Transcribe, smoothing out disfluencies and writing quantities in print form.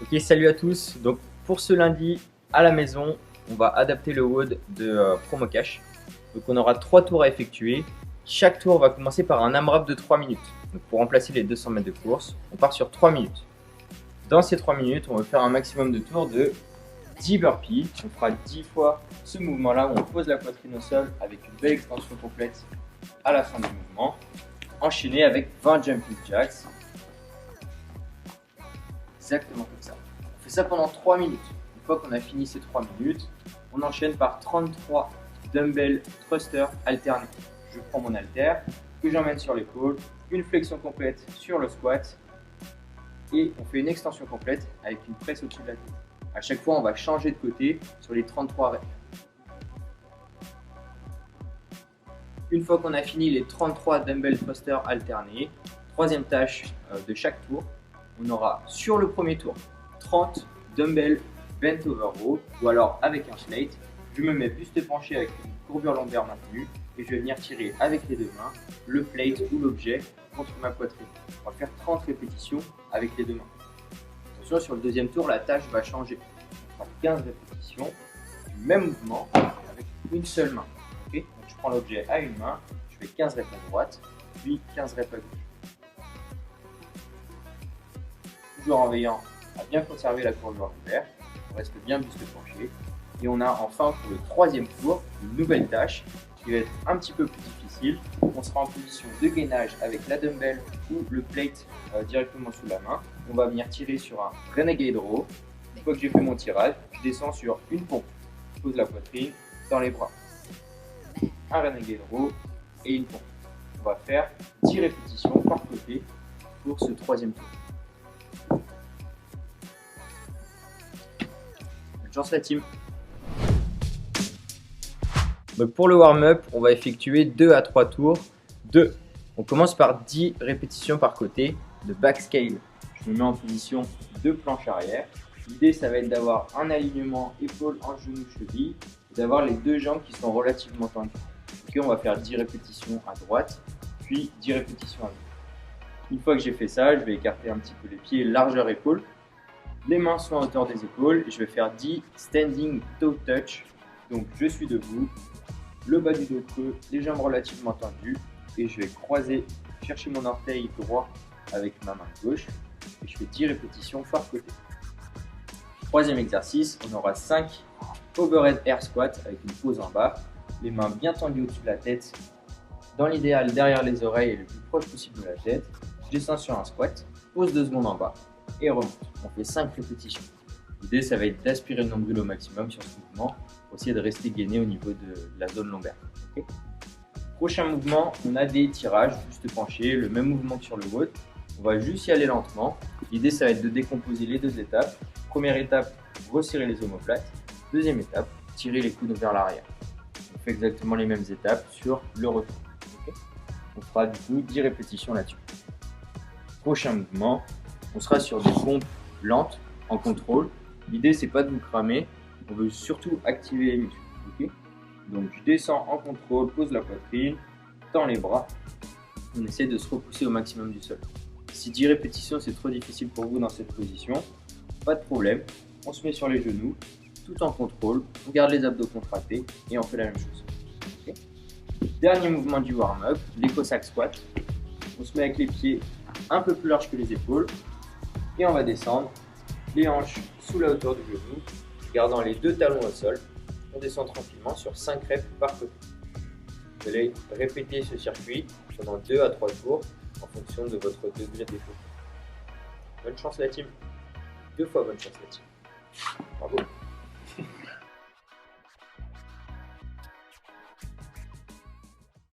Ok, salut à tous. Donc pour ce lundi à la maison, on va adapter le WOD de Promo Cash. Donc on aura 3 tours à effectuer. Chaque tour va commencer par un AMRAP de 3 minutes. Donc pour remplacer les 200 mètres de course, on part sur 3 minutes. Dans ces 3 minutes, on va faire un maximum de tours de 10 burpees. On fera 10 fois ce mouvement-là où on pose la poitrine au sol avec une belle extension complète à la fin du mouvement. Enchaîné avec 20 jumping jacks. Exactement comme ça. On fait ça pendant 3 minutes. Une fois qu'on a fini ces 3 minutes, on enchaîne par 33 dumbbell thrusters alternés. Je prends mon halter, que j'emmène sur l'épaule, une flexion complète sur le squat et on fait une extension complète avec une presse au-dessus de la tête. À chaque fois, on va changer de côté sur les 33 reps. Une fois qu'on a fini les 33 dumbbell thrusters alternés, troisième tâche de chaque tour, on aura sur le premier tour 30 dumbbell bent over row ou alors avec un plate. Je me mets buste penché avec une courbure lombaire maintenue et je vais venir tirer avec les deux mains le plate ou l'objet contre ma poitrine. On va faire 30 répétitions avec les deux mains. Attention, sur le deuxième tour, la tâche va changer. On fera 15 répétitions du même mouvement avec une seule main. Okay, donc je prends l'objet à une main, je fais 15 reps à droite, puis 15 reps à gauche. Toujours en veillant à bien conserver la courbure lombaire, on reste bien buste penché. Et on a enfin pour le troisième tour une nouvelle tâche qui va être un petit peu plus difficile. On sera en position de gainage avec la dumbbell ou le plate directement sous la main. On va venir tirer sur un renegade row. Une fois que j'ai fait mon tirage, je descends sur une pompe. Je pose la poitrine dans les bras. Un renegade row et une pompe. On va faire 10 répétitions par côté pour ce troisième tour. Bonne chance la team. Donc pour le warm-up, on va effectuer 2 à 3 tours de. On commence par 10 répétitions par côté de back scale. Je me mets en position de planche arrière. L'idée, ça va être d'avoir un alignement épaule, hanche, genou, cheville et d'avoir les deux jambes qui sont relativement tendues. Ok, on va faire 10 répétitions à droite, puis 10 répétitions à gauche. Une fois que j'ai fait ça, je vais écarter un petit peu les pieds, largeur épaule. Les mains sont à hauteur des épaules et je vais faire 10 standing toe touch. Donc je suis debout, le bas du dos creux, les jambes relativement tendues et je vais croiser, chercher mon orteil droit avec ma main gauche et je fais 10 répétitions par côté. Troisième exercice, on aura 5 overhead air squat avec une pause en bas, les mains bien tendues au-dessus de la tête, dans l'idéal derrière les oreilles et le plus proche possible de la tête. Je descends sur un squat, pose 2 secondes en bas et remonte. On fait 5 répétitions. L'idée, ça va être d'aspirer le nombril au maximum sur ce mouvement pour essayer de rester gainé au niveau de la zone lombaire. Okay. Prochain mouvement, on a des tirages, buste penché, le même mouvement que sur le WOD. On va juste y aller lentement. L'idée, ça va être de décomposer les deux étapes. Première étape, resserrer les omoplates. Deuxième étape, tirer les coudes vers l'arrière. On fait exactement les mêmes étapes sur le retour. Okay. On fera du coup 10 répétitions là-dessus. Prochain mouvement, on sera sur des pompes lentes en contrôle. L'idée, c'est pas de vous cramer, on veut surtout activer les muscles. Okay, donc je descends en contrôle, pose la poitrine, tends les bras, on essaie de se repousser au maximum du sol. Si 10 répétitions c'est trop difficile pour vous dans cette position, pas de problème, on se met sur les genoux, tout en contrôle, on garde les abdos contractés et on fait la même chose. Okay, dernier mouvement du warm-up, l'Eco-Sac squat. On se met avec les pieds un peu plus larges que les épaules et on va descendre les hanches sous la hauteur du genou, gardant les deux talons au sol. On descend tranquillement sur 5 reps par côté. Vous allez répéter ce circuit pendant 2 à 3 tours en fonction de votre degré d'effort. Bonne chance la team. 2 fois bonne chance la team. Bravo.